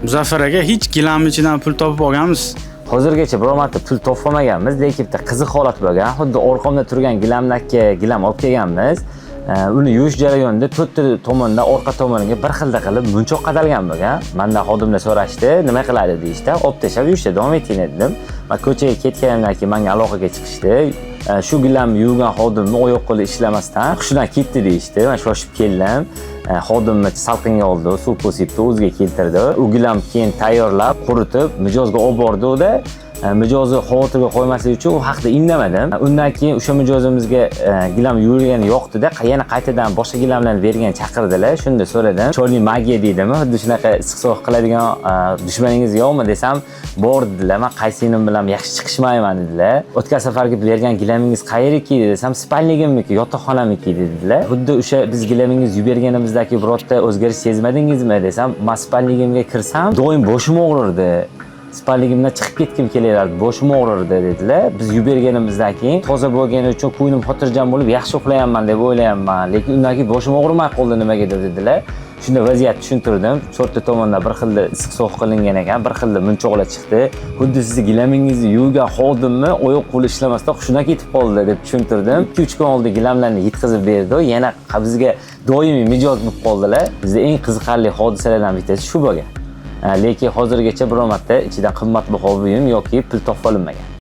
Muzaffar aka, hech gilamni ichidan pul topib olganmiz. Hozirgacha biror marta pul topib olmaganmiz, lekin bitta qiziq holat bo'lgan. Xuddi orqamda turgan gilamdagi gilam olib kelganmiz. Uni yuvish jarayonida to'rtta tomondan orqa tomoniga bir xilda qilib munchoq qadalgan bo'lgan. Mendan xodimlar so'rashdi, nima qiladi deyishdi. Olib tashlab yuvishda davom eting dedim. Men ko'chaga ketganimdan keyin menga aloqaga chiqishdi. Shu gilamni yuvgan xodimni oyoq qo'li ishlamasdan hushidan ketdi deyishdi. Men shoshib keldim. Xodimni salqinga oldi, suv qo'sibdi, o'ziga keltirdi. U gilamni keyin tayyorlab, quritib, mijozga olib bordi-da, mijozni xavotirga qo'ymaslik uchun u haqida indamadim. Undan keyin o'sha mijozimizga gilam yuvilgani yoqdi-da, yana qaytadan boshqa gilamlarni bergan chaqirdilar. Shunda so'radim, "Chorli magiya deydimi? Xuddi shunaqa issiq-sovuq qiladigan dushmaningiz yo'qmi?" desam, "Bor" dedilar. "Men qaysining bilan yaxshi chiqishmayman" dedilar. "O'tgan safargi bergan gilamingiz qayeriki?" desam, "Spalnigimniki, yotoqxonamniki" dedilar. "Xuddi o'sha biz gilamingiz yuvib berganimizdagi birorta o'zgarish sezmadingizmi?" desam, "Men spalnigimga kirsam, doim boshim og'rirdi. Spalnigimdan chiqib ketgim kelardi, boshim og'rirdi" dedilar. "Biz yuvib berganimizdan keyin toza bo'lgani uchun ko'nglim xotirjam bo'lib yaxshi uxlayapman deb o'ylayapman, lekin undan keyin boshim og'rimay qoldi nimagadir" dedilar. Shunda vaziyatni tushuntirdim. To'rtta tomondan bir xilda issiq sovuq qilingan ekan, bir xilda munchoqlar chiqdi. Xuddi sizni gilamingizni yuvgan xodimni oyoq qo'li ishlamasdan hushidan ketib qoldi deb tushuntirdim. 2-3 kun oldin gilamlarni yetkazib berdi. Yana bizga doimiy mijoz bo'lib qoldilar. Bizda eng qiziqarli hodisalardan bittasi shu bo'lgan. Lekin hozirgacha biror marta ichida qimmatbaho buyum yoki pul topib olinmagan.